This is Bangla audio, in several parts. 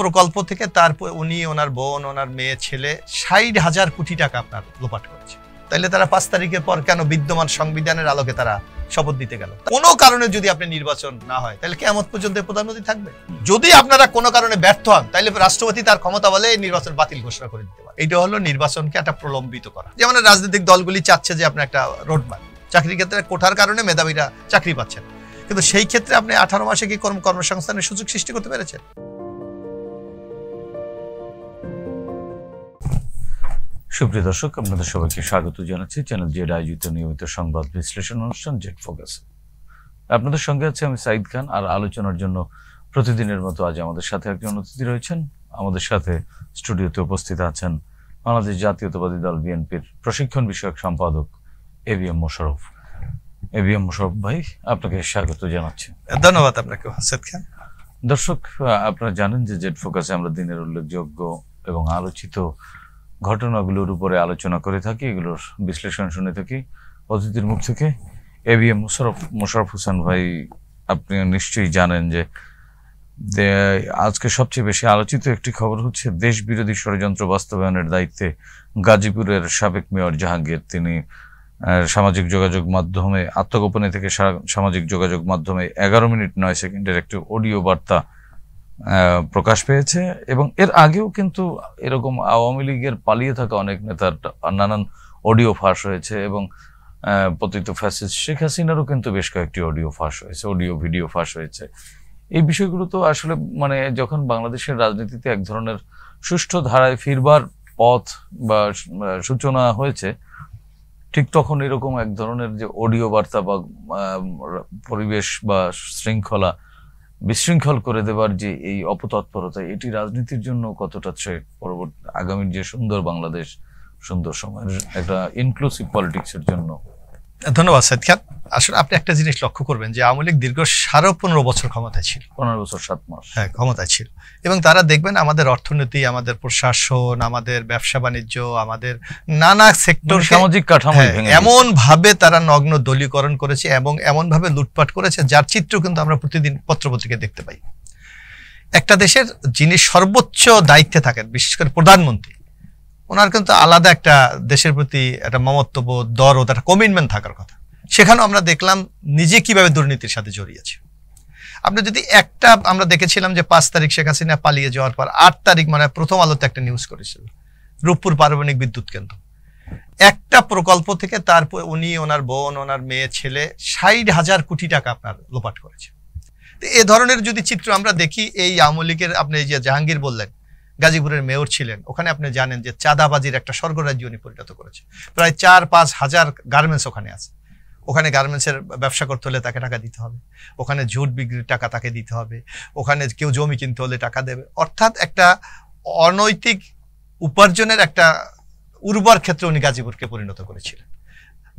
প্রকল্প থেকে তার উনি ওনার বোন ওনার মেয়ে ছেলে ৬০,০০০ কোটি টাকা আপনার লোপাট করেছে। তাইলে তারা ৫ তারিখের পর কেন বিদ্যমান সংবিধানের আলোকে তারা শপথ দিতে গেল? কোনো কারণে যদি আপনি নির্বাচন না হয় তাহলে কিয়ামত পর্যন্ত প্রধানমন্ত্রী থাকবে। যদি আপনারা কোনো কারণে ব্যর্থ হন তাহলে রাষ্ট্রপতি তার ক্ষমতা বলে এই নির্বাচন বাতিল ঘোষণা করে দিতে পারে। এটা হলো নির্বাচনকে একটা প্রলম্বিত করা। যেমন রাজনৈতিক দলগুলি চাচ্ছে যে আপনি একটা রোডম্যাপ, চাকরির ক্ষেত্রে কোঠার কারণে মেধাবীরা চাকরি পাচ্ছেন, কিন্তু সেই ক্ষেত্রে আপনি 18 মাসে কি কর্মসংস্থানের সুযোগ সৃষ্টি করতে পেরেছেন? সুপ্রিয় দর্শক, আপনাদের সবাইকে স্বাগত জানাচ্ছি চ্যানেল জেড আয়োজিত নিয়মিত সংবাদ বিশ্লেষণ অনুষ্ঠান জেড ফোকাস। আপনাদের সঙ্গে আছে আমি সাইদ খান। আর আলোচনার জন্য প্রতিদিনের মতো আজ আমাদের সাথে একজন অতিথি রয়েছেন। আমাদের সাথে স্টুডিওতে উপস্থিত আছেন বাংলাদেশ জাতীয়তাবাদী দল বিএনপির প্রশিক্ষণ বিষয়ক সম্পাদক এবিএম মোশাররফ। এবিএম মোশাররফ ভাই, আপনাকে স্বাগত জানাচ্ছি। ধন্যবাদ আপনাকে সাইদ খান। দর্শক, আপনারা জানেন যে জেড ফোকাসে আমরা দিনের উল্লেখযোগ্য এবং আলোচিত ঘটনাগুলোর উপরে আলোচনা করে থাকি, এগুলোর বিশ্লেষণ শুনে থাকি অতিথির মুখ থেকে। এবিএম মোশাররফ হোসেন ভাই, আপনি নিশ্চয়ই জানেন যে আজকে সবচেয়ে বেশি আলোচিত একটি খবর হচ্ছে দেশ বিরোধী ষড়যন্ত্র বাস্তবায়নের দায়িত্বে গাজীপুরের সাবেক মেয়র জাহাঙ্গীর, তিনি সামাজিক যোগাযোগ মাধ্যমে আত্মগোপনে থেকে সামাজিক যোগাযোগ মাধ্যমে 11 মিনিট 9 সেকেন্ডের একটি অডিও বার্তা প্রকাশ পেয়েছে। এবং এর আগেও কিন্তু এরকম আওয়ামী লীগের পালিয়ে থাকা অনেক নেতার নানান অডিও ফাঁস হয়েছে এবং পতিত ফ্যাসিস্ট শেখ হাসিনারও কিন্তু বেশ কয়েকটি অডিও ফাঁস হয়েছে, অডিও ভিডিও ফাঁস হয়েছে। এই বিষয়গুলো তো আসলে যখন বাংলাদেশের রাজনীতিতে এক ধরনের সুষ্ঠু ধারায় ফিরবার পথ বা সূচনা হয়েছে, ঠিক তখন এরকম এক ধরনের যে অডিও বার্তা বা পরিবেশ বা শৃঙ্খলা বিশৃঙ্খল করে দেবার যে এই অপতৎপরতা, এটি রাজনীতির জন্য কতটা পরবর্তী আগামীর যে সুন্দর বাংলাদেশ, সুন্দর সময়ের একটা ইনক্লুসিভ পলিটিক্সের জন্য? ধন্যবাদ সাইদ খান। আসলে আপনি একটা জিনিস লক্ষ্য করবেন যে আওয়ামী লীগ দীর্ঘ 15.5 বছর ক্ষমতায় ছিল। 15 বছর 7 মাস ক্ষমতায় ছিল। এবং তারা দেখবেন আমাদের অর্থনীতি, আমাদের প্রশাসন, আমাদের ব্যবসা বাণিজ্য, আমাদের নানা সেক্টর, সামাজিক কাঠামো এমন ভাবে তারা নগ্ন দলীয়করণ করেছে এবং এমন ভাবে লুটপাট করেছে যার চিত্র কিন্তু আমরা প্রতিদিন পত্রপত্রিকায় দেখতে পাই। একটা দেশের যিনি সর্বোচ্চ দায়িত্বে থাকেন, বিশেষ করে প্রধানমন্ত্রী, ওনার কিন্তু আলাদা একটা দেশের প্রতি একটা মমত্ববোধ, দরদ, একটা কমিটমেন্ট থাকার কথা। সেখানেও আমরা দেখলাম নিজে কিভাবে দুর্নীতির সাথে জড়িয়েছে। আপনি যদি আমরা দেখেছিলাম যে 5 তারিখ শেখ হাসিনা পালিয়ে যাওয়ার পর 8 তারিখ প্রথম আলোতে একটা নিউজ করেছিল, রূপপুর পারমাণবিক বিদ্যুৎ কেন্দ্র, একটা প্রকল্প থেকে তারপর উনি ওনার বোন ওনার মেয়ে ছেলে ৬০,০০০ কোটি টাকা আপনার লোপাট করেছে। তো এ ধরনের যদি চিত্র আমরা দেখি, এই আওয়ামী লীগের, আপনি যে জাহাঙ্গীর বললেন গাজীপুরের মেয়র ছিলেন, ওখানে আপনি জানেন যে চাঁদাবাজির একটা স্বর্গরাজ্য উনি পরিণত করেছে। প্রায় 4-5 হাজার গার্মেন্টস ওখানে আছে। ওখানে গার্মেন্টসের ব্যবসা করতে হলে তাকে টাকা দিতে হবে, ওখানে ঝুট বিক্রির টাকা তাকে দিতে হবে, ওখানে কেউ জমি কিনতে হলে টাকা দেবে। অর্থাৎ একটা অনৈতিক উপার্জনের একটা উর্বর ক্ষেত্রে উনি গাজীপুরকে পরিণত করেছিলেন,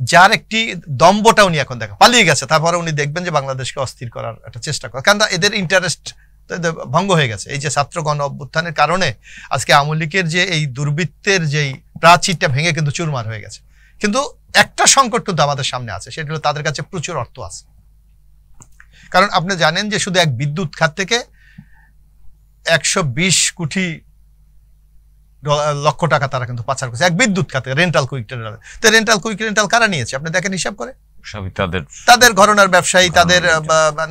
যার একটি দম্বটা উনি এখন পালিয়ে গেছে। তারপরে উনি দেখবেন যে বাংলাদেশকে অস্থির করার একটা চেষ্টা করে, কারণ এদের ইন্টারেস্ট ভঙ্গ হয়ে গেছে। এই যে ছাত্র গণ অভ্যুত্থানের কারণে আজকে আওয়ামী লীগের যে এই দুর্বৃত্তের যেই প্রাচীরটা ভেঙে কিন্তু চুরমার হয়ে গেছে। কিন্তু একটা সংকট কিন্তু আমাদের সামনে আছে, সেটা হলো তাদের কাছে প্রচুর অর্থ আছে। কারণ আপনি জানেন যে শুধু এক বিদ্যুৎ খাত থেকে 120 লক্ষ টাকা তারা কিন্তু পাচার করছে, এক বিদ্যুৎ খাতে। রেন্টাল কুইক রেন্টাল কারা নিয়েছে আপনি দেখেন, হিসাব করে তাদের ঘরানার ব্যবসায়ী, তাদের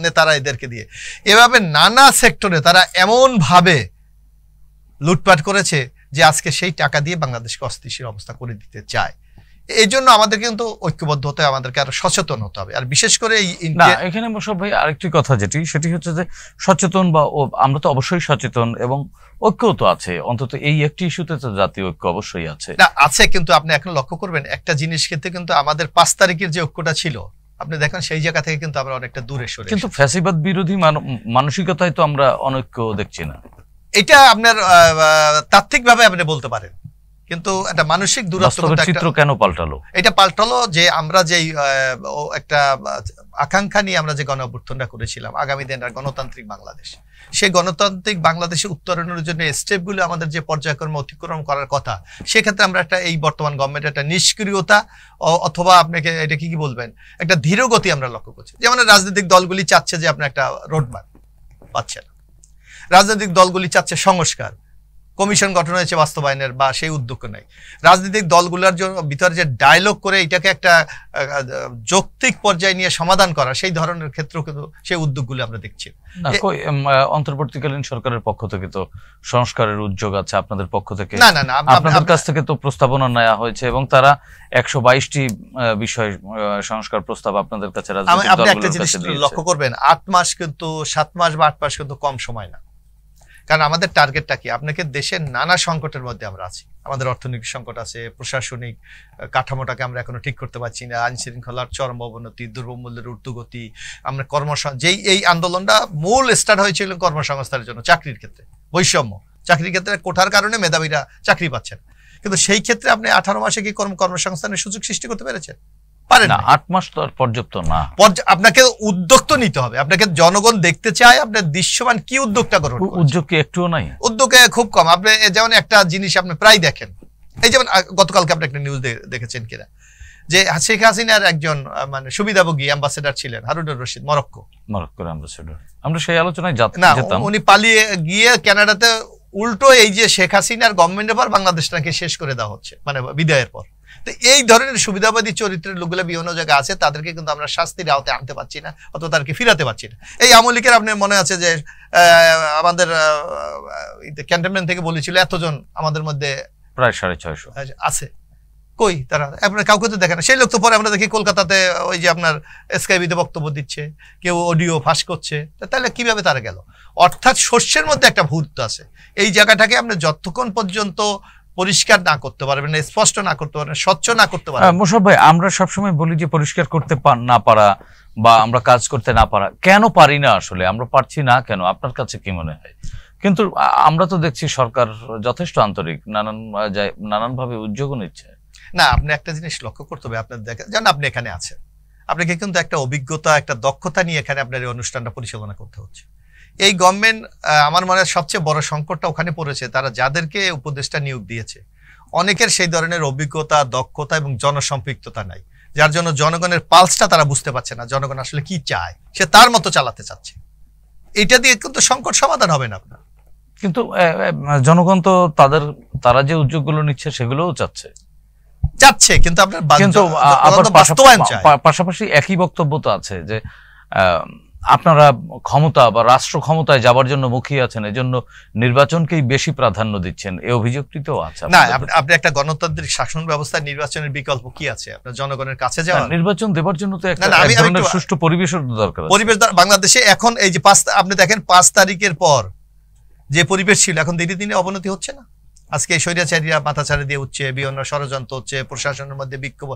নেতারা, এদেরকে দিয়ে এভাবে নানা সেক্টরে তারা এমন ভাবে লুটপাট করেছে যে আজকে সেই টাকা দিয়ে বাংলাদেশকে অস্থিতিশীল অবস্থা করে দিতে চায়। এই জন্য আমাদের কিন্তু ঐক্যবদ্ধ হতে হবে, আমাদেরকে আরো সচেতন হতে হবে। আর বিশেষ করে এখানে মোশাররফ ভাই আরেকটি কথা সেটি হচ্ছে যে সচেতন, বা আমরা তো অবশ্যই সচেতন এবং ঐক্য তো আছে, অন্তত এই একটি ইস্যুতে তো জাতীয় ঐক্য অবশ্যই আছে। কিন্তু আপনি এখন লক্ষ্য করবেন একটা জিনিস ক্ষেত্রে কিন্তু আমাদের 5 তারিখের যে ঐক্যটা ছিল, আপনি দেখেন সেই জায়গা থেকে কিন্তু আমরা অনেকটা দূরে সরে, কিন্তু ফ্যাসিবাদ বিরোধী মানসিকতায় তো আমরা অনৈক্য দেখছি না। এটা আপনার তাত্ত্বিকভাবে আপনি বলতে পারেন, কিন্তু একটা মানসিক দূরত্ব চিত্র কেন পাল্টালো? এটা পাল্টালো যে আমরা যেই একটা আকাঙ্ক্ষা নিয়ে আমরা যে গণ অভ্যুত্থানটা করেছিলাম, আগামী দিনের গণতান্ত্রিক বাংলাদেশ, সেই গণতান্ত্রিক বাংলাদেশে উত্তরণের জন্য স্টেপগুলো আমাদের যে পর্যায়ক্রমে অতিক্রম করার কথা, সেক্ষেত্রে আমরা এই বর্তমান গভর্নমেন্টের একটা নিষ্ক্রিয়তা অথবা আপনাকে এটা কি বলবেন, একটা ধীরগতি আমরা লক্ষ্য করছি। যেমন রাজনৈতিক দলগুলি চাচ্ছে যে আপনি একটা রোডম্যাপ পাচ্ছে না। রাজনৈতিক দলগুলি চাচ্ছে সংস্কার, কমিশন গঠন হয়েছে বাস্তবায়নের, বা সেই উদ্যোগ নাই। রাজনৈতিক দলগুলোর জন্য ভিতরে যে ডায়লগ করে এটাকে একটা যৌক্তিক পর্যায়ে নিয়ে সমাধান করা, সেই ধরনের ক্ষেত্রেও কিন্তু সেই উদ্যোগগুলো আমরা দেখছি। অন্তর্বর্তীকালীন সরকারের পক্ষ থেকে তো সংস্কারের উদ্যোগ আছে, আপনাদের পক্ষ থেকে না, আপনাদের কাছ থেকে তো প্রস্তাবনা নেওয়া হয়েছে এবং তারা 122টি বিষয় সংস্কার প্রস্তাব আপনাদের কাছে আপনি একটা জিনিস লক্ষ্য করবেন, 8 মাস কিন্তু 7 মাস বা 8 মাস কিন্তু কম সময় না। কারণ আমাদের টার্গেটটা কি, আপনাকে দেশের নানা সংকটের মধ্যে আমরা আছি, আমাদের অর্থনৈতিক সংকট আছে, প্রশাসনিক কাঠামোটাকে আমরা এখনো ঠিক করতে পারছি না, আইন শৃঙ্খলার চরম অবনতি, দ্রব্যমূল্যের ঊর্ধ্বগতি, আমরা যেই এই আন্দোলনটা মূল স্টার্ট হয়েছিল কর্মসংস্থানের জন্য, চাকরির ক্ষেত্রে বৈষম্য, চাকরির ক্ষেত্রে কোঠার কারণে মেধাবীরা চাকরি পাচ্ছেন, কিন্তু সেই ক্ষেত্রে আপনি 18 মাসে কি কর্মসংস্থানের সুযোগ সৃষ্টি করতে পেরেছেন? পারেন না। 8 মাস তো আর পর্যাপ্ত না, আপনাকে উদ্যোগ তো নিতে হবে, আপনাকে জনগণ দেখতে চায় আপনার দৃশ্যমান কি উদ্যোগটা করুন। উদ্যোগ কি একটুও নাই? উদ্যোগে খুব কম। আপনি যেমন একটা জিনিস আপনি প্রায় দেখেন, এই যেমন গতকালকে আপনি একটা নিউজ দেখেছেন কিনা, যে শেখ হাসিনার একজন মানে সুবিধাভোগী অ্যাম্বাসেডর ছিলেন হারুনুর রশিদ, মরক্কোর অ্যাম্বাসেডর। আমরা সেই আলোচনায় যেতাম, উনি পালিয়ে গিয়ে কানাডাতে উল্টো এই যে শেখ হাসিনার গভর্নমেন্টের পর বাংলাদেশটাকে শেষ করে দেওয়া হচ্ছে, মানে বিদায়ের পর। তো এই ধরনের সুবিধাবাদী চরিত্রের লোকগুলো বিভিন্ন জায়গায় আছে, তাদেরকে কিন্তু আমরা শাস্তির আওতায় আনতে পারছি না, অথবা তাদেরকে ফিরাতে পারছি না। এই আওয়ামী লীগের আপনার মনে আছে যে আমাদের ক্যান্টনমেন্ট থেকে বলেছিল এতজন আমাদের মধ্যে প্রায় 650 আছে, কই তারা? আপনার কাউকে তো দেখে না। সেই লোক তো পরে আমরা দেখি কলকাতাতে ওই যে আপনার স্কাইবিতে বক্তব্য দিচ্ছে, কেউ অডিও ফাঁস করছে, তাহলে কিভাবে তারা গেল? অর্থাৎ শস্যের মধ্যে একটা ভূত আছে। এই জায়গাটাকে আপনি যতক্ষণ পর্যন্ত পরিষ্কার না করতে পারবেন, স্পষ্ট না করতে পারবেন, স্বচ্ছ না করতে পারবেন। মোশাররফ ভাই, আমরা সবসময় বলি যে পরিষ্কার করতে না পারা বা আমরা কাজ করতে না পারা, কেন পারি না? আসলে আমরা পারছি না কেন? আপনার কাছে কি মনে হয়? কিন্তু আমরা তো দেখছি সরকার যথেষ্ট আন্তরিক, নানানভাবে উদ্যোগও নিচ্ছে। না, আপনি একটা জিনিস লক্ষ্য করতে হবে, আপনার দেখেন যেন আপনি এখানে আছেন, আপনাকে কিন্তু একটা অভিজ্ঞতা, একটা দক্ষতা নিয়ে এখানে আপনার এই অনুষ্ঠানটা পরিচালনা করতে হচ্ছে। এই গভর্নমেন্ট, আমার মনে হয় সবচেয়ে বড় সংকটটা ওখানে পড়েছে, তারা যাদেরকে উপদেষ্টা নিয়োগ দিয়েছে অনেকের সেই ধরনের অভিজ্ঞতা, দক্ষতা এবং জনসম্পৃক্ততা নাই, যার জন্য জনগণের পালসটা তারা বুঝতে পারছে না, জনগণ আসলে কি চায়, সে তার মতো চালাতে চাচ্ছে। এটা দিয়ে কিন্তু সংকট সমাধান হবে না আপনার। কিন্তু জনগণ তো তারা যে উদ্যোগগুলো নিচ্ছে সেগুলোও চাচ্ছে, কিন্তু আপনার পাশাপাশি একই বক্তব্য তো আছে যে আপনারা ক্ষমতা বা রাষ্ট্র ক্ষমতায় যাবার জন্য মুখিয়ে আছেন, এজন্য নির্বাচনকেই বেশি প্রাধান্য দিচ্ছেন, এই অভিযোগটি তো আছে। না, আপনি একটা গণতান্ত্রিক শাসন ব্যবস্থায় নির্বাচনের বিকল্প কি আছে? আপনার জনগণের কাছে যাওয়া, নির্বাচন দেবার জন্য তো একটা সুষ্ঠু পরিবেশের দরকার। পরিবেশ বাংলাদেশে এখন এই যে আপনি দেখেন 5 তারিখের পর যে পরিবেশ ছিল, এখন দিনে দিনে অবনতি হচ্ছে না? আজকে স্বৈরাচারীরা মাথা ছাড়া দিয়ে উঠছে, বিভিন্ন ষড়যন্ত্র হচ্ছে, প্রশাসনের মধ্যে বিক্ষোভ।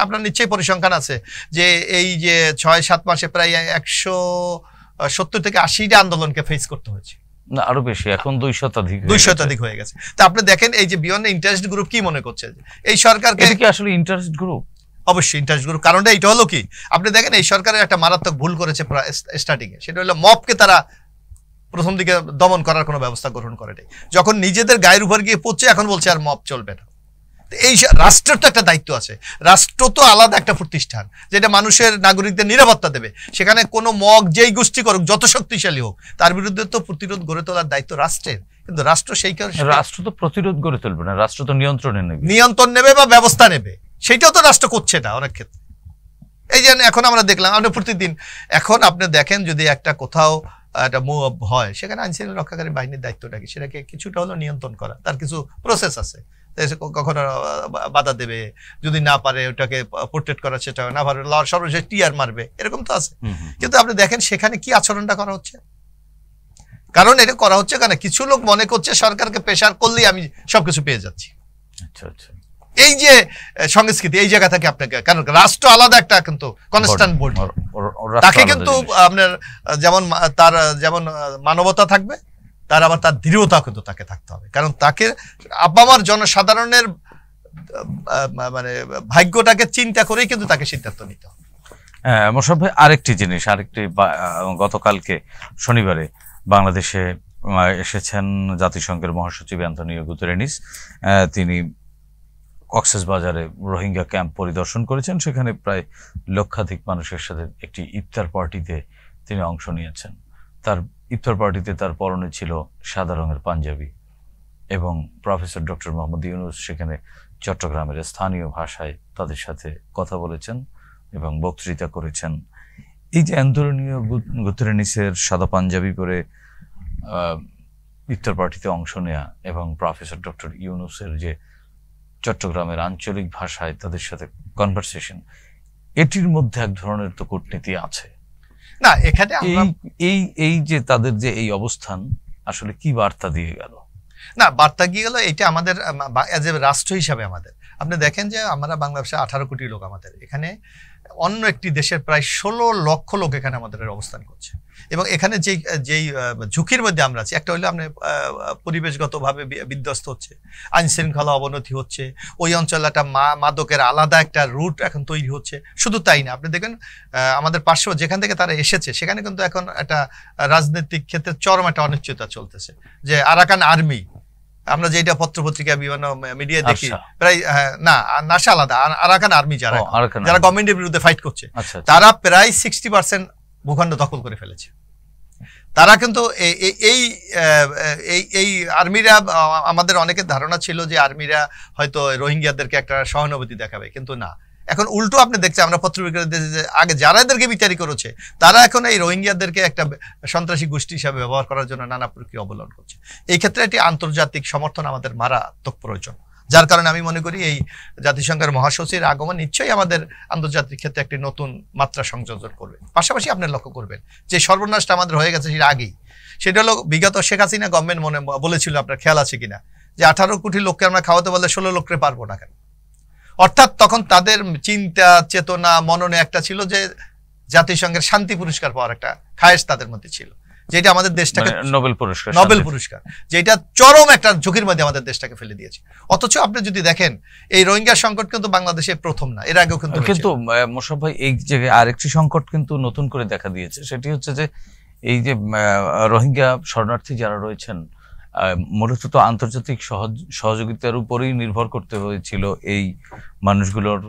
আপনার নিশ্চয়ই পরিসংখ্যান আছে যে এই যে 6-7 মাসে প্রায় 170 থেকে 80টা আন্দোলনকে ফেস করতে হয়েছে, না আরো বেশি, এখন 200 হয়ে গেছে। তা আপনি দেখেন এই যে বিয়ন্ড ইন্টারেস্ট গ্রুপ কি মনে করছে এই সরকারকে? কি আসলে ইন্টারেস্ট গ্রুপ? অবশ্যই ইন্টারেস্ট গ্রুপ। কারণটা এটা হলো কি, আপনি দেখেন এই সরকারের একটা মারাত্মক ভুল করেছে স্টার্টিং এ, সেটা হলো মবকে তারা প্রথম দিকে দমন করার কোনো ব্যবস্থা গ্রহণ করে নাই। যখন নিজেদের গায়ের উপর গিয়ে পড়ছে, এখন বলছে আর মব চলবে না। এই রাষ্ট্রের তো একটা দায়িত্ব আছে, রাষ্ট্র তো আলাদা একটা প্রতিষ্ঠান যেটা মানুষের নাগরিকদের নিরাপত্তা দেবে। সেখানে কোনো মগ যেই গোষ্ঠী করুক, যত শক্তিশালী হোক, তার বিরুদ্ধে তো প্রতিরোধ গড়ে তোলার দায়িত্ব রাষ্ট্রের। কিন্তু রাষ্ট্র সেই কারণে, রাষ্ট্র তো প্রতিরোধ গড়ে তুলবে না, রাষ্ট্র তো নিয়ন্ত্রণ নেবে বা ব্যবস্থা নেবে, সেটাও তো রাষ্ট্র করছে না অনেক ক্ষেত্রে। এই যে এখন আমরা দেখলাম, আপনি প্রতিদিন এখন আপনি দেখেন যদি একটা কোথাও একটা মুভ হয়, সেখানে আইন শৃঙ্খলা রক্ষাকারী বাহিনীর দায়িত্বটা কি, সেটাকে কিছুটা হলো নিয়ন্ত্রণ করা, তার কিছু প্রসেস আছে। কখনো বাধা দেবে, যদি না পারে ওটাকে প্রোটেক্ট করা, সেটা না পারে সর্বশেষ টিয়ার মারবে, এরকম তো আছে। কিন্তু আপনি দেখেন সেখানে কি আচরণটা করা হচ্ছে, কারণ এটা করা হচ্ছে কেন, কিছু লোক মনে করছে সরকারকে প্রেশার করলেই আমি সবকিছু পেয়ে যাচ্ছি। আচ্ছা আচ্ছা, এই যে সংস্কৃতি, এই জায়গা থেকে আপনাকে, কারণ রাষ্ট্র আলাদা একটা কিন্তু কনস্ট্যান্ট বোর্ড, তাকে কিন্তু আপনার তার যেমন মানবতা থাকবে, তার আবার তার দৃঢ়তা কিন্তু তাকে থাকতে হবে, কারণ তাকে আপামার জনসাধারণের মানে ভাগ্যটাকে চিন্তা করেই কিন্তু তাকে সিদ্ধান্ত নিতে হবে। মোশাররফ ভাই, আরেকটি গতকালকে শনিবারে বাংলাদেশে এসেছেন জাতিসংঘের মহাসচিব অ্যান্টনিও গুতেরেস। তিনি কক্সবাজারে রোহিঙ্গা ক্যাম্প পরিদর্শন করেছেন, সেখানে প্রায় লক্ষাধিক মানুষের সাথে একটি ইফতার পার্টিতে তিনি অংশ নিয়েছেন। তার ইফতার পার্টিতে তার পরনে ছিল সাদা রঙের পাঞ্জাবি এবং প্রফেসর ডক্টর মোহাম্মদ ইউনূস সেখানে চট্টগ্রামের স্থানীয় ভাষায় তাদের সাথে কথা বলেছেন এবং বক্তৃতা করেছেন। এই যে আন্তরণীয় গুতরেনিসের সাদা পাঞ্জাবি পরে ইফতার পার্টিতে অংশ নেয়া এবং প্রফেসর ডক্টর ইউনূসের যে চট্টগ্রামের আঞ্চলিক ভাষায় তাদের সাথে কনভারসেশন, এটির মধ্যে এক ধরনের তো কূটনীতি আছে না। এখানে এই যে তাদের যে এই অবস্থান আসলে কি বার্তা দিয়ে গেল? না, বার্তা গিয়ে গেল এটা আমাদের এজ এ রাষ্ট্র হিসাবে আমাদের, আপনি দেখেন যে আমরা বাংলাদেশে 18 কোটি লোক, আমাদের এখানে অন্য একটি দেশের প্রায় 16 লক্ষ লোক এখানে আমাদের অবস্থান করছে এবং এখানে যেই ঝুঁকির মধ্যে আমরা আছি, একটা হলো আমরা পরিবেশগতভাবে বিধ্বস্ত হচ্ছে, আইন শৃঙ্খলা অবনতি হচ্ছে, ওই অঞ্চলে একটা মাদকের আলাদা একটা রুট এখন তৈরি হচ্ছে। শুধু তাই না, আপনি দেখেন আমাদের পার্শ্ব যেখান থেকে তারা এসেছে সেখানে কিন্তু এখন একটা রাজনৈতিক ক্ষেত্রে চরম একটা অনিশ্চয়তা চলতেছে, যে আরাকান আর্মি, আমরা যেটা পত্রপত্রিকা বিভিন্ন মিডিয়া দেখি প্রায় না নাশা আলাদা, আরাকান আর্মি যারা গভর্নমেন্টের বিরুদ্ধে ফাইট করছে তারা প্রায় 60% ভূখণ্ড দখল করে ফেলেছে। তারা কিন্তু এই আর্মিরা, আমাদের অনেকের ধারণা ছিল যে আর্মিরা হয়তো রোহিঙ্গাদেরকে একটা সহানুভূতি দেখাবে, কিন্তু না, এখন উল্টো আপনি দেখছেন আমরা পত্রপত্রিকা আগে যারা এদেরকে বিচারি করেছে তারা এখন এই রোহিঙ্গাদেরকে একটা সন্ত্রাসী গোষ্ঠী হিসাবে ব্যবহার করার জন্য নানা প্রক্রিয়া অবলম্বন করছে। এই ক্ষেত্রে এটি আন্তর্জাতিক সমর্থন আমাদের মারাত্মক প্রয়োজন, যার কারণে আমি মনে করি এই জাতিসংঘের মহাসচিবের আগমন নিশ্চয়ই আমাদের আন্তর্জাতিক ক্ষেত্রে একটি নতুন মাত্রা সংযোজন করবে। পাশাপাশি আপনি লক্ষ্য করবেন যে সর্বনাশটা আমাদের হয়ে গেছে সেটা আগেই, সেটা হলো বিগত শেখ হাসিনা গভর্নমেন্ট বলেছিল, আপনার খেয়াল আছে কিনা, যে 18 কোটি লোককে আমরা খাওয়াতে বললে 16 লোককে পারবো না কেন। অর্থাৎ তখন তাদের চিন্তা চেতনা মননে একটা ছিল যে জাতিসংঘের শান্তি পুরস্কার পাওয়ার একটা খায়েশ তাদের মধ্যে ছিল, যেটা আমাদের দেশটাকে নোবেল পুরস্কার, যেটা চরম একটা ঝুঁকির মধ্যে আমাদের দেশটাকে ফেলে দিয়েছে। অথচ আপনি যদি দেখেন এই রোহিঙ্গা সংকট কিন্তু বাংলাদেশে প্রথম না, এর আগেও কিন্তু মোশাররফ ভাই এই জায়গায় আরেকটি সংকট কিন্তু নতুন করে দেখা দিয়েছে, সেটি হচ্ছে যে এই যে রোহিঙ্গা শরণার্থী যারা রয়েছেন মূলত তো আন্তর্জাতিক সহযোগিতার উপরেই নির্ভর করতে হয়েছিল এই মানুষগুলোর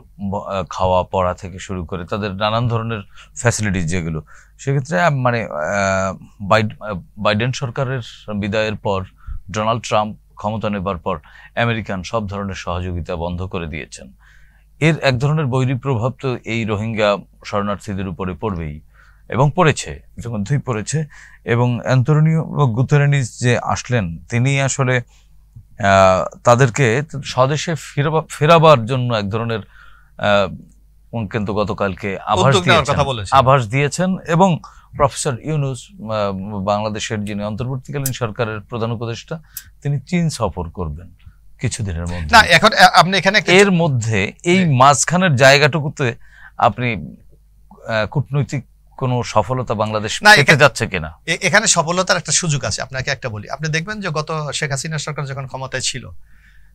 খাওয়া পড়া থেকে শুরু করে তাদের নানান ধরনের ফ্যাসিলিটিস যেগুলো, সেক্ষেত্রে মানে বাইডেন সরকারের বিদায়ের পর ডোনাল্ড ট্রাম্প ক্ষমতা নেবার পর আমেরিকান সব ধরনের সহযোগিতা বন্ধ করে দিয়েছেন। এর এক ধরনের বৈরী প্রভাব তো এই রোহিঙ্গা শরণার্থীদের উপরে পড়বেই এবং পড়েছে, ইতিমধ্যেই পড়েছে। এবং অ্যান্তোনিও গুতেরেনিস যে আসলেন তিনি আসলে তাদেরকে স্বদেশে ফেরাবার জন্য এক ধরনের কিন্তু গতকালকে আভাস দিয়েছেন এবং প্রফেসর ইউনূস বাংলাদেশের যিনি অন্তর্বর্তীকালীন সরকারের প্রধান উপদেষ্টা তিনি চীন সফর করবেন কিছুদিনের মধ্যে। না এখন আপনি এখানে এর মধ্যে এই মাঝখানের জায়গাটুকুতে আপনি কূটনৈতিক কোন সফলতা বাংলাদেশ পেতে যাচ্ছে কিনা? এখানে সফলতার একটা সুযোগ আছে। আপনাকে একটা বলি, আপনি দেখবেন যে গত শেখ হাসিনা সরকার যখন ক্ষমতায় ছিল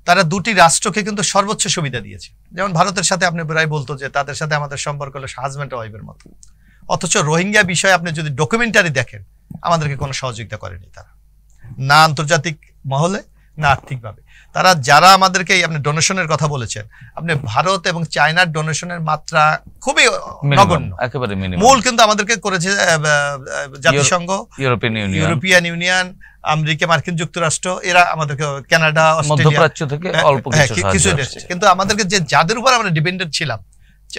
তারা দুটি রাষ্ট্রকে কিন্তু সর্বোচ্চ সুবিধা দিয়েছে। যেমন ভারতের সাথে আপনি প্রায় বলতো যে তাদের সাথে আমাদের সম্পর্ক হলো হাজব্যান্ড ওয়াইফের মতো, অথচ রোহিঙ্গা বিষয়ে আপনি যদি ডকুমেন্টারি দেখেন আমাদেরকে কোনো সহযোগিতা করেনি তারা, না আন্তর্জাতিক মহলে না আর্থিকভাবে। তারা যারা আমাদেরকে আপনি ডোনেশনের কথা বলেছেন, আপনি ভারত এবং চায়নার ডোনেশনের মাত্রা খুবই নগণ্য, একেবারে মিনিমাম। মূল কিন্তু আমাদেরকে করেছে জাতিসংঘ, ইউরোপিয়ান ইউনিয়ন, আমেরিকা, মার্কিন যুক্তরাষ্ট্র, এরা আমাদেরকে, কানাডা, মধ্যপ্রাচ্য থেকে অল্প কিছু এসেছে। কিন্তু আমাদেরকে যে যাদের উপর আমরা ডিপেন্ডেন্ট ছিলাম,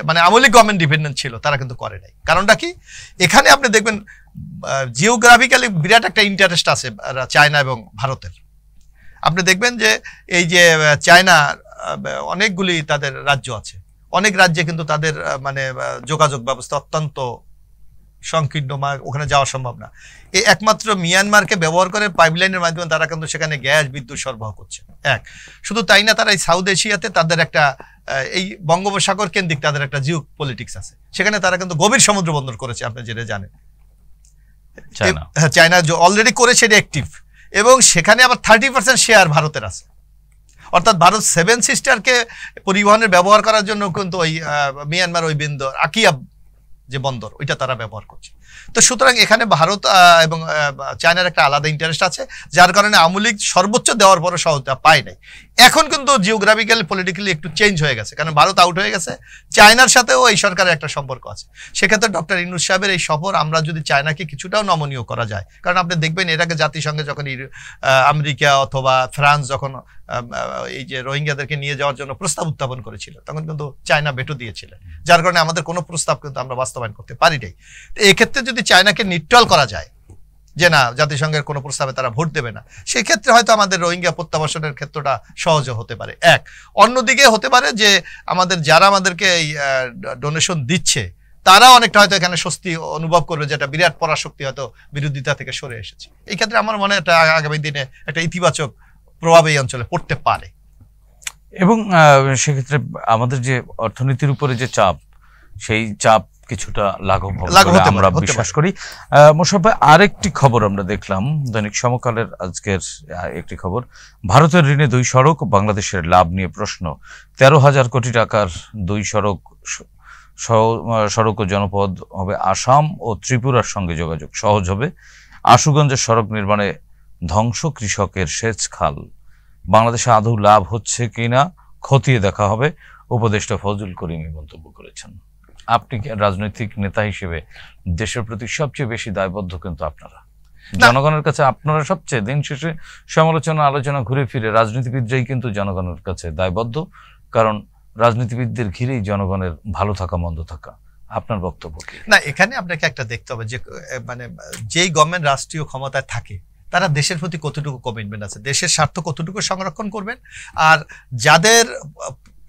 মানে আমলি গভর্নমেন্ট ডিপেন্ডেন্ট ছিল, তারা কিন্তু করে নাই। কারণটা কি? এখানে আপনি দেখবেন জিওগ্রাফিক্যালি বিরাট একটা ইন্টারেস্ট আছে চায়না এবং ভারতের। আপনি দেখবেন যে এই যে চায়না অনেকগুলি তাদের রাজ্য আছে, অনেক রাজ্যে কিন্তু তাদের মানে যোগাযোগ ব্যবস্থা অত্যন্ত সংকীর্ণ, ওখানে যাওয়া সম্ভব না। এই একমাত্র মিয়ানমারকে ব্যবহার করে পাইপলাইনের মাধ্যমে তারা কিন্তু সেখানে গ্যাস বিদ্যুৎ সরবরাহ করছে। এক, শুধু তাই না, তারা এই সাউথ এশিয়াতে তাদের একটা এই বঙ্গোপসাগর কেন্দ্রিক তাদের একটা জিও পলিটিক্স আছে, সেখানে তারা কিন্তু গভীর সমুদ্র বন্দর করেছে, আপনি যেটা জানেন। চায়না অলরেডি করে সেটা অ্যাক্টিভ, এবং সেখানে আবার 30% শেয়ার ভারতের আছে। অর্থাৎ ভারত 7 সিস্টারকে পরিবহনের ব্যবহার করার জন্য কিন্তু ওই মিয়ানমার ওই বন্দর আকিয়াব যে বন্দর ওইটা তারা ব্যবহার করছে। তো সুতরাং এখানে ভারত এবং চায়নার একটা আলাদা ইন্টারেস্ট আছে, যার কারণে আওয়ামী লীগ সর্বোচ্চ দেওয়ার পরও সহজতা পায় নাই। এখন কিন্তু জিওগ্রাফিক্যালি পলিটিক্যালি একটু চেঞ্জ হয়ে গেছে, কারণ ভারত আউট হয়ে গেছে, চায়নার সাথেও এই সরকারের একটা সম্পর্ক আছে। সেক্ষেত্রে ডক্টর ইউনূস সাহেবের এই সফর আমরা যদি চায়নাকে কিছুটাও নমনীয় করা যায়, কারণ আপনি দেখবেন এর আগে জাতিসংঘে যখন আমেরিকা অথবা ফ্রান্স যখন এই যে রোহিঙ্গাদেরকে নিয়ে যাওয়ার জন্য প্রস্তাব উত্থাপন করেছিল, তখন কিন্তু চায়না ভেটো দিয়েছিলেন, যার কারণে আমাদের কোনো প্রস্তাব কিন্তু আমরা বাস্তবায়ন করতে পারি নাই। তো এক্ষেত্রে যদি চায়নাকে নিউট্রাল করা যায় যে না, জাতিসংঘের কোনো প্রস্তাবে তারা ভোট দেবে না, সেক্ষেত্রে হয়তো আমাদের রোহিঙ্গা প্রত্যাবাসনের ক্ষেত্রটা সহজও হতে পারে। এক, অন্যদিকে হতে পারে যে আমাদের যারা আমাদেরকে এই ডোনেশন দিচ্ছে তারা অনেকটা হয়তো এখানে স্বস্তি অনুভব করবে, যেটা বিরাট পরাশক্তি হয়তো বিরোধিতা থেকে সরে এসেছে। এই ক্ষেত্রে আমার মনে হয় একটা আগামী দিনে একটা ইতিবাচক প্রভাব এই অঞ্চলে পড়তে পারে। এবং সেক্ষেত্রে আমাদের যে অর্থনীতির উপরে যে চাপ, সেই চাপ কিছুটা লাঘব হবে বলে আমরা বিশ্বাস করি। মোশাররফ ভাই, আরেকটি খবর আমরা দেখলাম দৈনিক সমকালের আজকের একটি খবর, ভারতের ঋণে 2 সড়ক, বাংলাদেশের লাভ নিয়ে প্রশ্ন। 13,000 কোটি টাকার 2 সড়ক ও জনপদ হবে, আসাম ও ত্রিপুরার সঙ্গে যোগাযোগ সহজ হবে। আশুগঞ্জের সড়ক নির্মাণে ধ্বংস, কৃষকের সেচ খাল। বাংলাদেশে আদৌ লাভ হচ্ছে কিনা খতিয়ে দেখা হবে, উপদেষ্টা ফজলুল করিম মন্তব্য করেছেন। আপনি রাজনৈতিক নেতা হিসেবে দেশের প্রতি সবচেয়ে বেশি দায়বদ্ধ কিন্তু আপনারা, জনগণের কাছে আপনারা সবচেয়ে, দিন শেষে সমালোচনা আলোচনা ঘুরে ফিরে রাজনীতিবিদরাই কিন্তু জনগণের কাছে দায়বদ্ধ, কারণ রাজনীতিবিদদের ঘিরেই জনগণের ভালো থাকা মন্দ থাকা। আপনার বক্তব্য কি? না, এখানে আপনাকে একটা দেখতে হবে যে মানে যেই গভর্নমেন্ট রাষ্ট্রীয় ক্ষমতায় থাকে তারা দেশের প্রতি কতটুকু কমিটমেন্ট আছে, দেশের স্বার্থ কতটুকু সংরক্ষণ করবেন। আর যাদের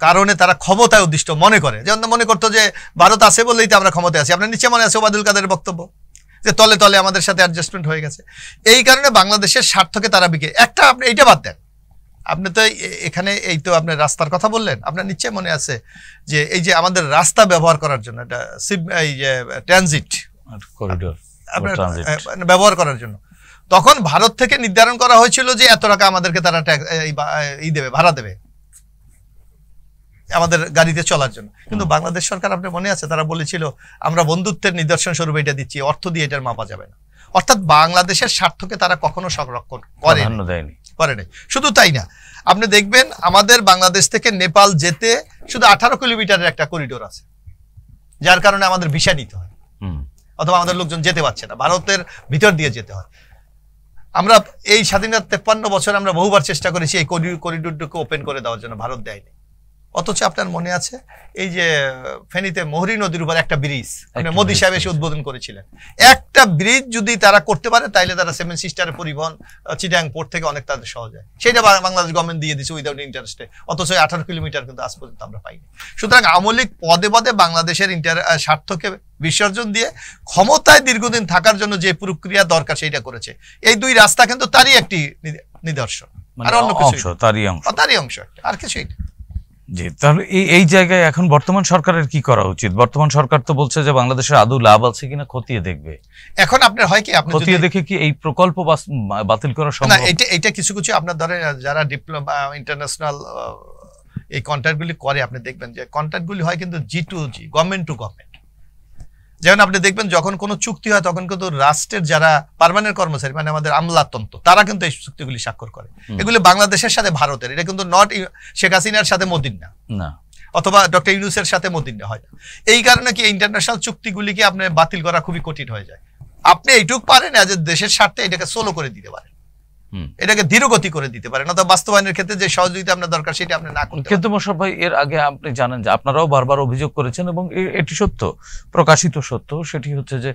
কারণে তারা ক্ষমতায় উদ্দিষ্ট মনে করে, যেমন মনে করতো যে ভারত আছে বলেই তো আমরা ক্ষমতায় আছি। আপনার নিচে মনে আছে ওবায়দুল কাদেরের বক্তব্য যে তলে তলে আমাদের সাথে অ্যাডজাস্টমেন্ট হয়ে গেছে। এই কারণে বাংলাদেশের স্বার্থকে তারা বিকে একটা, আপনি এইটা বাদ দেন, আপনি তো এখানে এই তো আপনার রাস্তার কথা বললেন, আপনার নিশ্চয় মনে আছে যে এই যে আমাদের রাস্তা ব্যবহার করার জন্য একটা এই যে ট্রানজিট করিডোর ব্যবহার করার জন্য তখন ভারত থেকে নির্ধারণ করা হয়েছিল যে এত টাকা আমাদেরকে তারা দেবে, ভাড়া দেবে আমাদের গাড়িতে চলার জন্য। কিন্তু বাংলাদেশ সরকার, আপনার মনে আছে, তারা বলেছিল আমরা বন্ধুত্বের নিদর্শন স্বরূপ এটা দিচ্ছি, অর্থ দিয়ে এটার মাপা যাবে না। অর্থাৎ বাংলাদেশের স্বার্থকে তারা কখনো সংরক্ষণ করে নাই। শুধু তাই না, আপনি দেখবেন আমাদের বাংলাদেশ থেকে নেপাল যেতে শুধু 18 কিলোমিটারের একটা করিডোর আছে, যার কারণে আমাদের ভিসা নিতে হয়, অথবা আমাদের লোকজন যেতে পারছে না, ভারতের ভিতর দিয়ে যেতে হয়। আমরা এই স্বাধীনতার 53 বছর আমরা বহুবার চেষ্টা করেছি এই করিডোরটাকে ওপেন করে দেওয়ার জন্য, ভারত দেয়নি। অথচ আপনার মনে আছে এই যে ফেনীতে মোহরী নদীর উপর একটা ব্রিজ মোদী সাহেব এসে উদ্বোধন করেছিলেন, একটা ব্রিজ যদি তারা করতে পারে তাইলে তারা 7 সিস্টারের পরিবহন চিটাং পোর্ট থেকে অনেক তাদের সহজ হয়। সেটা বাংলাদেশ গভর্নমেন্ট দিয়ে দিচ্ছে উইদাউট ইন্টারেস্টে, অথচ 18 কিলোমিটার কিন্তু আজ পর্যন্ত আমরা পাইনি। সুতরাং আওয়ামী লীগ পদে পদে বাংলাদেশের স্বার্থকে বিসর্জন দিয়ে ক্ষমতায় দীর্ঘদিন থাকার জন্য যে প্রক্রিয়া দরকার সেইটা করেছে। এই 2 রাস্তা কিন্তু তারই একটি নিদর্শন, আর অন্য কিছু তারই অংশ, আর কিছুই না। জি, তাহলে এই জায়গায় এখন বর্তমান সরকারের কি করা উচিত? বর্তমান সরকার তো বলছে যে বাংলাদেশের আদৌ লাভ আছে কিনা খতিয়ে দেখবে। এখন আপনার হয় কি, আপনি খতিয়ে দেখে কি এই প্রকল্প বাতিল করা সম্ভব? না, এটা কিছু কিছু আপনার ধরেন যারা ডিপ্লোমা ইন্টারন্যাশনাল এই কন্ট্রাক্টগুলি করে, আপনি দেখবেন যে কন্ট্রাক্টগুলি হয় কিন্তু G2G, গভর্নমেন্ট টু গভর্নমেন্ট। যেমন আপনি দেখবেন যখন কোনো চুক্তি হয় তখন কিন্তু রাষ্ট্রের যারা পার্মানেন্ট কর্মচারী, মানে আমাদের আমলাতন্ত্র, তারা কিন্তু এই চুক্তিগুলি স্বাক্ষর করে। এগুলি বাংলাদেশের সাথে ভারতের, এটা কিন্তু নট শেখ হাসিনার সাথে মোদির না, অথবা ডক্টর ইউনূসের সাথে মোদির না হয় না। এই কারণে কি ইন্টারন্যাশনাল চুক্তিগুলিকে আপনি বাতিল করা খুবই কঠিন হয়ে যায়। আপনি এইটুক পারেন যে দেশের স্বার্থে এটাকে সোলো করে দিতে পারেন, এটাকে ধীরগতি করে দিতে পারেন, অথবা বাস্তবায়নের ক্ষেত্রে যে সহযোগিতা আপনার দরকার সেটা আপনি না করতে। কিন্তু মোশাররফ ভাই, এর আগে আপনি জানেন যে আপনারাও বারবার অভিযোগ করেছেন এবং এটি সত্য, প্রকাশিত সত্য, সেটি হচ্ছে যে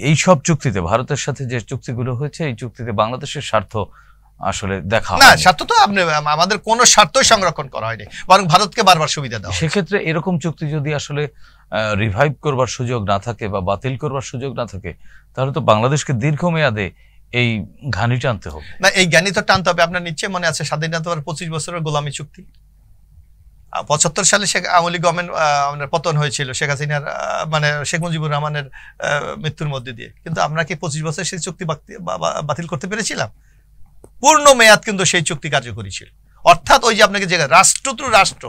এই সব চুক্তিতে, ভারতের সাথে যে চুক্তিগুলো হয়েছে, এই চুক্তিতে বাংলাদেশের স্বার্থ আসলে দেখা না। স্বার্থ তো আমাদের কোনো স্বার্থই সংরক্ষণ করা হয়নি, বরং ভারতকে বারবার সুবিধা দেওয়া। সেক্ষেত্রে এরকম চুক্তি যদি আসলে রিভাইভ করবার সুযোগ না থাকে বা বাতিল করবার সুযোগ না থাকে, তাহলে তো বাংলাদেশকে দীর্ঘমেয়াদে এই ঘানি টানতে হবে। না, এই ঘানি তো টানতে হবে। আপনার নিশ্চয় মনে আছে স্বাধীনতার 25 বছরের গোলামী চুক্তি, 75 সালে শেখ আওয়ামী লীগ গভর্নমেন্ট পতন হয়েছিল শেখ হাসিনার, মানে শেখ মুজিবুর রহমানের মৃত্যুর মধ্যে দিয়ে। কিন্তু আমরা কি 25 বছর সেই চুক্তি বাতিল করতে পেরেছিলাম? পূর্ণ মেয়াদ কিন্তু সেই চুক্তি কার্যকরী ছিল। অর্থাৎ ওই যে আপনাকে যে রাষ্ট্র টু রাষ্ট্র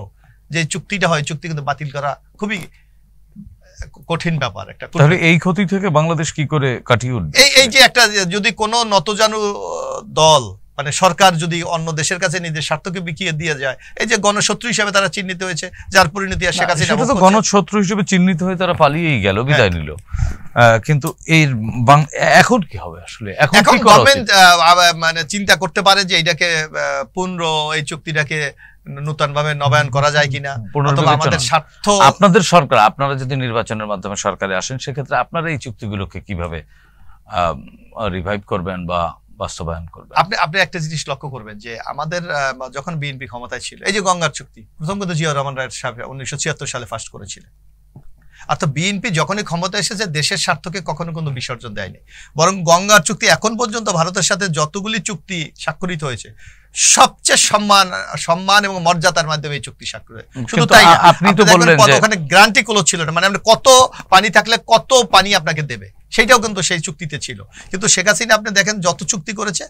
যে চুক্তিটা হয়, চুক্তি কিন্তু বাতিল করা খুবই কঠিন ব্যাপার একটা। তাহলে এই ক্ষতি থেকে বাংলাদেশ কি করে কাটিয়ে উঠবে? এই যে একটা যদি কোনো নতজানু দল মানে সরকার যদি অন্য দেশের কাছে নিজের স্বার্থকে বিকিয়ে দিয়ে যায়, এই যে গণশত্রু হিসেবে তারা চিহ্নিত হয়েছে, যার পরিণতি শেখ হাসিনা সেটা তো গণশত্রু হিসেবে চিহ্নিত হয়ে তারা পালিয়েই গেল, বিদায় নিল। কিন্তু এই এখন কি হবে আসলে? এখন গভর্নমেন্ট মানে চিন্তা করতে পারে যে এটাকে পুনঃ এই চুক্তিটাকে নতুন ভাবে নবায়ন করা যায় কিনা, অথবা আমাদের স্বার্থ। আপনাদের সরকার, আপনারা যদি নির্বাচনের মাধ্যমে সরকারে আসেন, সেক্ষেত্রে আপনারা এই চুক্তিগুলোকে কিভাবে রিভাইভ করবেন বা বাস্তবায়ন করবেন? আপনি একটা জিনিস লক্ষ্য করবেন যে আমাদের যখন বিএনপি ক্ষমতায় ছিল, এই যে গঙ্গার চুক্তি প্রথম কথা জিয়া রহমান রায়ের সাহেব 1976 সালে ফার্স্ট করেছিলেন। অর্থাৎ বিএনপি যখনই ক্ষমতায় এসেছে দেশের স্বার্থকে কখনো কোনো বিসর্জন দেয়নি, বরং গঙ্গার চুক্তি এখন পর্যন্ত ভারতের সাথে যতগুলি চুক্তি স্বাক্ষরিত হয়েছে সবচেয়ে সম্মান এবং মর্যাদার মাধ্যমে এই চুক্তি স্বাক্ষর। শুধু তাই না, আপনি তো বললেন যে ওখানে গ্যারান্টি ক্লজ ছিল না, মানে আপনি কত পানি থাকলে কত পানি আপনাকে দেবে, সেটাও কিন্তু সেই চুক্তিতে ছিল। কিন্তু শেখ হাসিনা আপনি দেখেন যত চুক্তি করেছে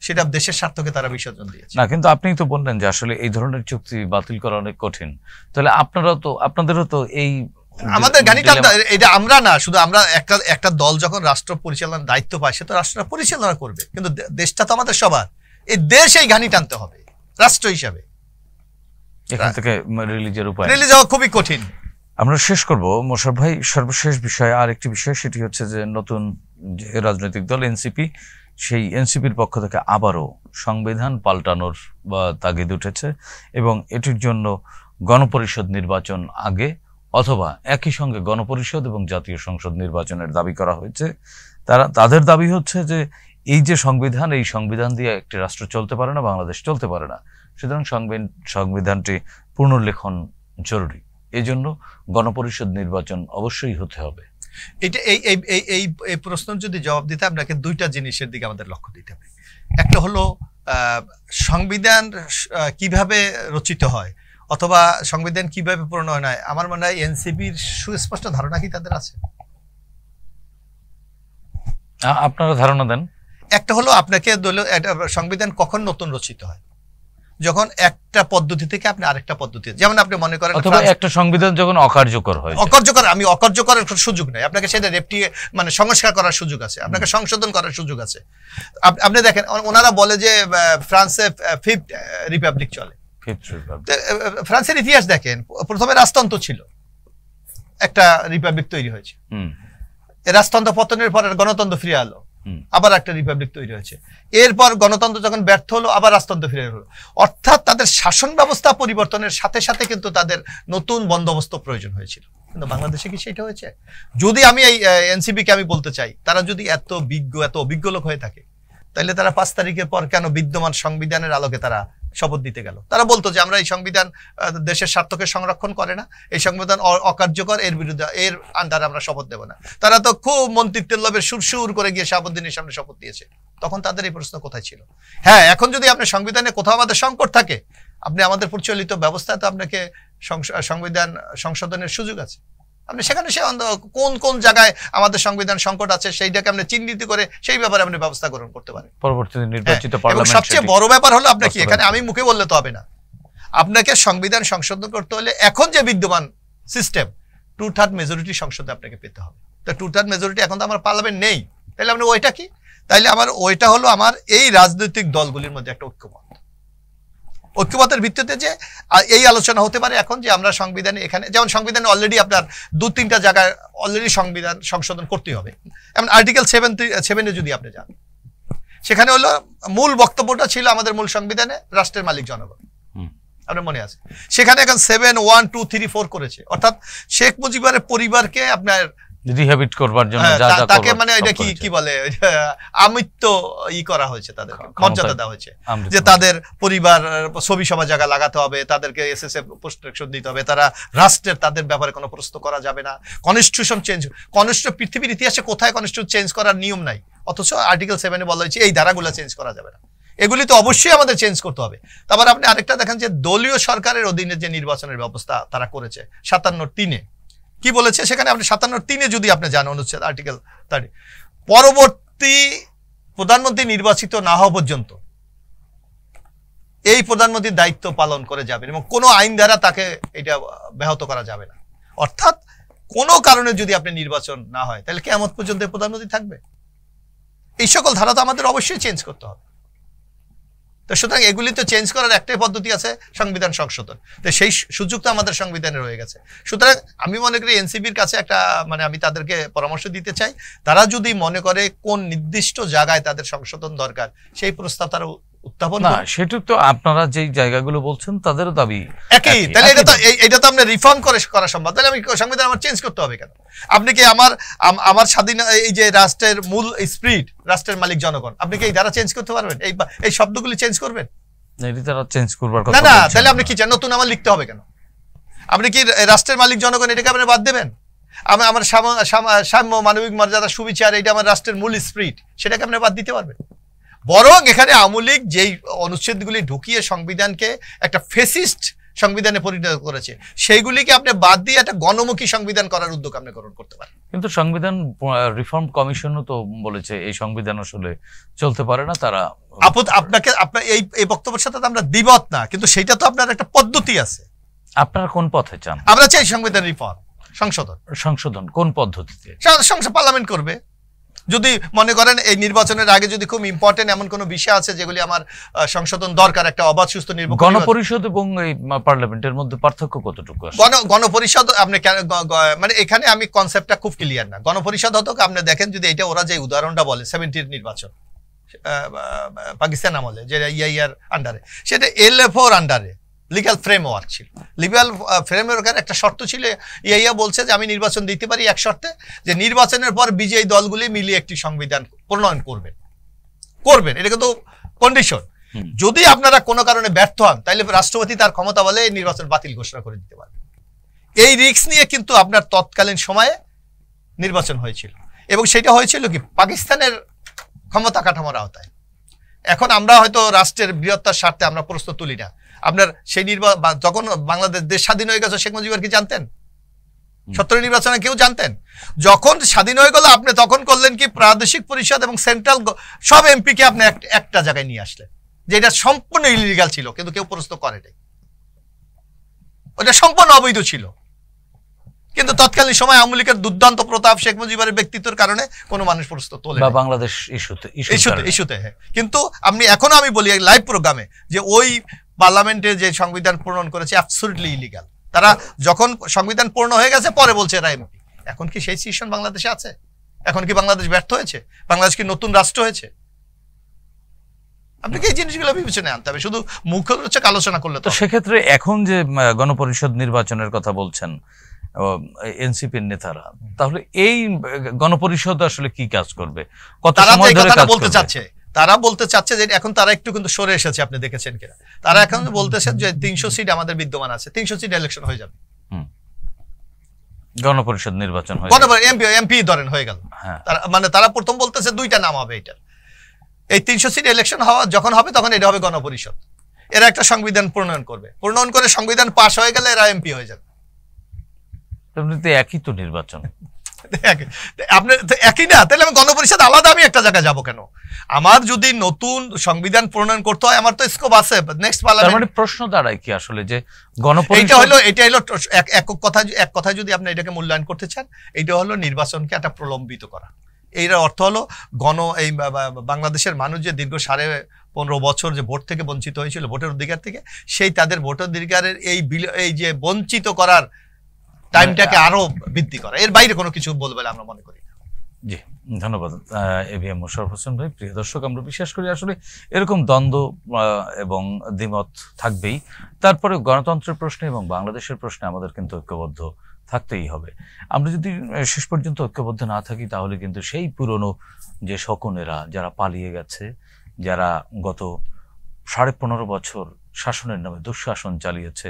সেটা দেশের স্বার্থকে তারা বিসর্জন দিয়েছে। না, কিন্তু আপনি তো বললেন যে আসলে এই ধরনের চুক্তি বাতিল করা অনেক কঠিন। তাহলে আপনাদেরও তো এই আমাদের গানিটা এটা আমরা না, শুধু আমরা একটা দল যখন রাষ্ট্র পরিচালনার দায়িত্ব পায় সে তো রাষ্ট্র পরিচালনা করবে, কিন্তু দেশটা তো আমাদের সবার, এই দেশ এই ঘানি টানতে হবে রাষ্ট্র হিসাবে। এখান থেকে রিলিজের উপায় যাওয়া খুবই কঠিন। আমরা শেষ করব মোশাররফ ভাই, সর্বশেষ বিষয় আর একটি বিষয়, সেটি হচ্ছে যে নতুন যে রাজনৈতিক দল এনসিপি, সেই এনসিপির পক্ষ থেকে আবারও সংবিধান পাল্টানোর বা তাগিদ উঠেছে এবং এটির জন্য গণপরিষদ নির্বাচন আগে অথবা একই সঙ্গে গণপরিষদ এবং জাতীয় সংসদ নির্বাচনের দাবি করা হয়েছে। তাদের দাবি হচ্ছে যে এই যে সংবিধান, এই সংবিধান দিয়ে একটি রাষ্ট্র চলতে পারে না, বাংলাদেশ চলতে পারে না, সুতরাং সংবিধানটি পুনর্লেখন জরুরি, এই জন্য গণপরিষদ নির্বাচন অবশ্যই হতে হবে। এটা এই প্রশ্নের যদি জবাব দিতে আপনাকে দুইটা জিনিসের দিকে আমাদের লক্ষ্য দিতে হবে। একটা হলো সংবিধান কিভাবে রচিত হয় অথবা সংবিধান কিভাবে প্রণয়ন হয়। আমার মনে হয় এনসিপির সুস্পষ্ট ধারণা কি তাদের আছে? আপনারা ধারণা দেন। একটা হলো আপনাকে সংবিধান কখন নতুন রচিত হয়, যখন একটা পদ্ধতি থেকে আপনি আরেকটা পদ্ধতি, যেমন আপনি মনে করেন অথবা একটা সংবিধান যখন অকার্যকর হয়। আমি অকার্যকরের সুযোগ নাই, আপনাকে সেটা মানে সংস্কার করার সুযোগ আছে, আপনাকে সংশোধন করার সুযোগ আছে। আপনি দেখেন ওনারা বলে যে ফ্রান্সে ফিফথ রিপাবলিক চলে। ফ্রান্সের ইতিহাস দেখেন, প্রথমে রাজতন্ত্র ছিল, একটা রিপাবলিক তৈরি হয়েছে, রাজতন্ত্র পতনের পর গণতন্ত্র ফিরে এলো, আবার একটা রিপাবলিক তৈরি হয়েছে, এরপর গণতন্ত্র যখন ব্যর্থ হলো আবার রাজতন্ত্র ফিরে এলো। অর্থাৎ তাদের শাসন ব্যবস্থা পরিবর্তনের সাথে সাথে কিন্তু তাদের নতুন বন্দোবস্ত প্রয়োজন হয়েছিল। কিন্তু বাংলাদেশে কি সেটা হয়েছে? যদি আমি এই এনসিপিকে আমি বলতে চাই, তারা যদি এত অভিজ্ঞ লোক হয়ে থাকে, তাহলে তারা 5 তারিখের পর কেন বিদ্যমান সংবিধানের আলোকে তারা শপথ দিতে গেল? তারা বলতো যে আমরা এই সংবিধান দেশের স্বার্থকে সংরক্ষণ করে না, এই সংবিধান অকার্যকর, এর বিরুদ্ধে, এর আন্ডারে আমরা শপথ দেব না। তারা তো খুব মন্ত্রিত্বের লোভে সুর করে গিয়ে শাহাবুদ্দিনের সামনে শপথ দিয়েছে। তখন তাদের এই প্রশ্ন কোথায় ছিল? হ্যাঁ, এখন যদি আপনি সংবিধানে কোথাও আমাদের সংকট থাকে, আপনি আমাদের প্রচলিত ব্যবস্থায় তো আপনাকে সংবিধান সংশোধনের সুযোগ আছে। আপনি সেখানে কোন কোন জায়গায় আমাদের সংবিধান সংকট আছে সেইটাকে আপনি চিহ্নিত করে সেই ব্যাপারে আপনি ব্যবস্থা গ্রহণ করতে পারেন। পরবর্তীতে নির্বাচিত পার্লামেন্ট, সবচেয়ে বড় ব্যাপার হলো আপনাকে এখানে আমি মুখে বললে তো হবে না, আপনাকে সংবিধান সংশোধন করতে হলে এখন যে বিদ্যমান সিস্টেম 2/3 মেজরিটি সংসদে আপনাকে পেতে হবে। তো 2/3 মেজরিটি এখন তো আমার পার্লামেন্ট নেই, তাহলে আপনি ওইটা কি? তাইলে আমার ওইটা হলো আমার এই রাজনৈতিক দলগুলির মধ্যে একটা ঐক্যমতের ভিত্তিতে যে এই আলোচনা হতে পারে এখন যে আমরা সংবিধানে, এখানে যেমন সংবিধানে অলরেডি আপনার 2-3টা জায়গায় অলরেডি সংবিধান সংশোধন করতেই হবে। যেমন আর্টিকেল 7 যদি আপনি যান, সেখানে হলো মূল বক্তব্যটা ছিল আমাদের মূল সংবিধানে রাষ্ট্রের মালিক জনগণ, আপনার মনে আছে? সেখানে এখন 7, 1, 2, 3, 4 করেছে, অর্থাৎ শেখ মুজিবের পরিবারকে আপনার রিহ্যাবিট করবার জন্য তাকে মানে এটা কি বলে আমিত্ব করা হয়েছে, তাদের মর্যাদা দেওয়া হয়েছে যে তাদের পরিবার ছবি সভা জায়গা লাগাতে হবে, তাদেরকে এসএসএফ প্রোটেকশন দিতে হবে, তারা রাষ্ট্রের তাদের ব্যাপারে কোনো প্রশ্ন করা যাবে না, কনস্টিটিউশন চেঞ্জ, পৃথিবীর ইতিহাসে কোথায় কনস্টিটিউশন চেঞ্জ করার নিয়ম নাই, অথচ আর্টিকেল 7 বলা হয়েছে এই ধারাগুলো চেঞ্জ করা যাবে না। এগুলি তো অবশ্যই আমাদের চেঞ্জ করতে হবে। তারপর আপনি আরেকটা দেখেন যে দলীয় সরকারের অধীনে যে নির্বাচনের ব্যবস্থা তারা করেছে 57-3 কি বলেছে, সেখানে আপনি 57-3 যদি আপনি জান অনুচ্ছেদ আর্টিকেল 30, পরবর্তী প্রধানমন্ত্রী নির্বাচিত না হওয়া পর্যন্ত এই প্রধানমন্ত্রীর দায়িত্ব পালন করে যাবেন এবং কোনো আইন দ্বারা তাকে এটা ব্যাহত করা যাবে না। অর্থাৎ কোনো কারণে যদি আপনি নির্বাচন না হয় তাহলে কিয়ামত পর্যন্ত প্রধানমন্ত্রী থাকবে? এই সকল ধারা তো আমাদের অবশ্যই চেঞ্জ করতে হবে। তো সুতরাং এগুলি তো চেঞ্জ করার একটাই পদ্ধতি আছে, সংবিধান সংশোধন। তো সেই সুযোগ তো আমাদের সংবিধানে রয়ে গেছে। সুতরাং আমি মনে করি এনসিপির কাছে একটা আমি তাদেরকে পরামর্শ দিতে চাই, তারা যদি মনে করে কোন নির্দিষ্ট জায়গায় তাদের সংশোধন দরকার সেই প্রস্তাব তারা উত্থাপন না, সেটা তো আপনারা যেই জায়গাগুলো বলছেন তাদেরও দাবি একই। তাহলে এটা তো আমরা রিফর্ম করা সম্ভব। তাহলে আমি সংবিধান আমার চেঞ্জ করতে হবে কেন? আপনি কি আমার স্বাধীন এই যে রাষ্ট্রের মূল স্পিরিট, রাষ্ট্রের মালিক জনগণ, আপনি কি এই ধারা চেঞ্জ করতে পারবেন? এই শব্দগুলি চেঞ্জ করবেন? তারা চেঞ্জ করবার কথা না, তাহলে আপনি কি চান নতুন আমার লিখতে হবে কেন? আপনি কি রাষ্ট্রের মালিক জনগণ এটাকে আপনি বাদ দেবেন? আমার সাম্য, মানবিক মর্যাদা, সুবিচার, এটা আমার রাষ্ট্রের মূল স্পিরিট, সেটাকে আপনি বাদ দিতে পারবেন? বরং এখানে আওয়ামী লীগ যেই অনুচ্ছেদগুলি ঢুকিয়ে সংবিধানকে একটা ফেসিস্ট সংবিধানে পরিণত করেছে, সেইগুলিকে আপনি বাদ দিয়ে একটা গণমুখী সংবিধান করার উদ্যোগ আপনি গ্রহণ করতে পারেন। কিন্তু সংবিধান রিফর্ম কমিশনও তো বলেছে এই সংবিধান আসলে চলতে পারে না। তারা আপনার এই বক্তব্যের সাথে আমরা দ্বিমত না, কিন্তু সেটা তো আপনার একটা পদ্ধতি আছে। আপনারা কোন পথে চান? আমরা চাই সংবিধান রিফর্ম, সংশোধন। কোন পদ্ধতিতে? সংসদ পার্লামেন্ট করবে। যদি মনে করেন এই নির্বাচনের আগে যদি খুব ইম্পর্টেন্ট এমন কোনো বিষয় আছে যেগুলি আমার সংশোধন দরকার, একটা অবাধ সুস্থ নির্বাচন, গণপরিষদ এবং এই পার্লামেন্টের মধ্যে পার্থক্য কতটুকু? গণপরিষদ আপনি এখানে আমি কনসেপ্টটা খুব ক্লিয়ার না। গণপরিষদ হতো আপনি দেখেন, যদি এটা ওরা যে উদাহরণটা বলে 70-র নির্বাচন পাকিস্তান আমলে, যে ইয়ার আন্ডারে, সেটা LFOর আন্ডারে লিগ্যাল ফ্রেমওয়ার্ক ছিল। লিগ্যাল ফ্রেমওয়ার্কের একটা শর্ত ছিল, ইয়া বলছে যে আমি নির্বাচন দিতে পারি এক শর্তে, যে নির্বাচনের পর বিজয়ী দলগুলি মিলিয়ে একটি সংবিধান প্রণয়ন করবেন। এটা কিন্তু কন্ডিশন। যদি আপনারা কোনো কারণে ব্যর্থ হন তাহলে রাষ্ট্রপতি তার ক্ষমতা বলে এই নির্বাচন বাতিল ঘোষণা করে দিতে পারবে। এই রিস্ক নিয়ে কিন্তু আপনার তৎকালীন সময়ে নির্বাচন হয়েছিল, এবং সেটা হয়েছিল কি পাকিস্তানের ক্ষমতা কাঠামোর আওতায়। এখন আমরা হয়তো রাষ্ট্রের বৃহত্তর স্বার্থে আমরা প্রশ্ন তুলি না। আপনার সেই যখন বাংলাদেশ দেশ স্বাধীন হয়ে গেছে, শেখ মুজিবুর কি জানতেন 70 নির্বাচনে? কেউ জানতেন? যখন স্বাধীন হয়ে গেল আপনি তখন করলেন কি, প্রাদেশিক পরিষদ এবং সেন্ট্রাল সব এমপিকে আপনি একটা জায়গায় নিয়ে আসলেন, যে এটা সম্পূর্ণ ইলিগাল ছিল, কিন্তু কেউ প্রশ্ন করে নাই। ওটা সম্পূর্ণ অবৈধ ছিল, কিন্তু তৎকালীন সময় আওয়ামী লীগের দুর্দান্ত প্রতাপ, শেখ মুজিবের ব্যক্তিত্বের কারণে কোনো মানুষ প্রশ্ন তোলে না, বাংলাদেশ ইস্যুতে। কিন্তু এখনো আমি বলি লাইভ প্রোগ্রামে যে ওই পার্লামেন্টে যে সংবিধান প্রণয়ন করেছে অ্যাবসলিউটলি ইলিগাল। তারা যখন সংবিধান পূর্ণ হয়ে গেছে পরে বলছে এরা এমপি। এখন কি সেই সিচুয়েশন বাংলাদেশে আছে? এখন কি বাংলাদেশ ব্যর্থ হয়েছে? বাংলাদেশ কি নতুন রাষ্ট্র হয়েছে? আপনাকে এই জিনিসগুলো বিবেচনায় আনতে হবে, শুধু মুখ্য হচ্ছে আলোচনা করলে তো। সেক্ষেত্রে এখন যে গণপরিষদ নির্বাচনের কথা বলছেন এনসিপির নেতারা, তাহলে এই গণপরিষদ আসলে কি কাজ করবে? কত সময় ধরে কাজ করবে? তারা বলতে চাচ্ছে যে এখন তারা একটু কিন্তু সরে এসেছে, আপনি দেখেছেন কিনা। তারা এখন বলতেছেন যে 300 সিট আমাদের বিদ্যমান আছে, 300 সিট ইলেকশন হয়ে যাবে, গণপরিষদ নির্বাচন হয়ে এমপি ধরেন হয়ে গেল। তারা প্রথম বলতেছে দুইটা নাম হবে এটার। এই 300 সিট ইলেকশন যখন হবে তখন এটা হবে গণপরিষদ। এরা একটা সংবিধান প্রণয়ন করে সংবিধান পাস হয়ে গেলে এরা এমপি হয়ে যাবে। একই তো নির্বাচন, আপনি একই না, তাহলে আমি গণপরিষদ আলাদা আমি একটা জায়গায় যাবো কেন? আমার যদি নতুন সংবিধান প্রণয়ন করতে হয় আমার তো স্কোপ আছে নেক্সট পার্লামেন্ট। মানে প্রশ্ন দাঁড়ায় কি আসলে যে গণপরিষদ এটা হলো এক কথায় যদি আপনি এটাকে মূল্যায়ন করতে চান, এটা হলো নির্বাচনকে একটা প্রলম্বিত করা। এর অর্থ হলো এই বাংলাদেশের মানুষ যে দীর্ঘ 15.5 বছর যে ভোট থেকে বঞ্চিত হয়েছিল, ভোটের অধিকার থেকে, সেই তাদের ভোটের অধিকারের এই যে বঞ্চিত করার টাইমটাকে আরো বৃদ্ধি করা, এর বাইরে কোনো কিছু বলবে আমরা মনে করি না। জি, ধন্যবাদ AVM মোশাররফ হোসেন ভাই। প্রিয় দর্শক, আমরা বিশ্বাস করি আসলে এরকম দ্বন্দ্ব এবং দ্বিমত থাকবেই, তারপরে গণতন্ত্রের প্রশ্নে এবং বাংলাদেশের প্রশ্নে আমাদের কিন্তু ঐক্যবদ্ধ থাকতেই হবে। আমরা যদি শেষ পর্যন্ত ঐক্যবদ্ধ না থাকি তাহলে কিন্তু সেই পুরনো যে শকুনেরা যারা পালিয়ে গেছে, যারা গত 15.5 বছর শাসনের নামে দুঃশাসন চালিয়েছে,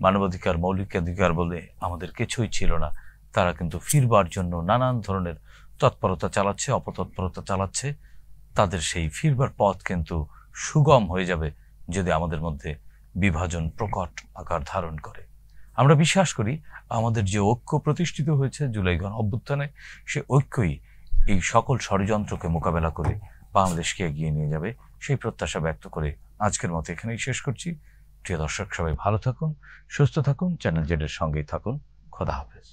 মানবাধিকার মৌলিক অধিকার বলে আমাদের কিছুই ছিল না, তারা কিন্তু ফিরবার জন্য নানান ধরনের তৎপরতা চালাচ্ছে, অপতৎপরতা চালাচ্ছে। তাদের সেই ফিরবার পথ কিন্তু সুগম হয়ে যাবে যদি আমাদের মধ্যে বিভাজন প্রকট আকার ধারণ করে। আমরা বিশ্বাস করি আমাদের যে ঐক্য প্রতিষ্ঠিত হয়েছে জুলাই গণ অভ্যুত্থানে, সে ঐক্যই এই সকল ষড়যন্ত্রকে মোকাবেলা করে বাংলাদেশকে এগিয়ে নিয়ে যাবে, সেই প্রত্যাশা ব্যক্ত করে আজকের মতো এখানেই শেষ করছি। প্রিয় দর্শক, সবাই ভালো থাকুন, সুস্থ থাকুন, চ্যানেল জেডের সঙ্গেই থাকুন। খোদা হাফেজ।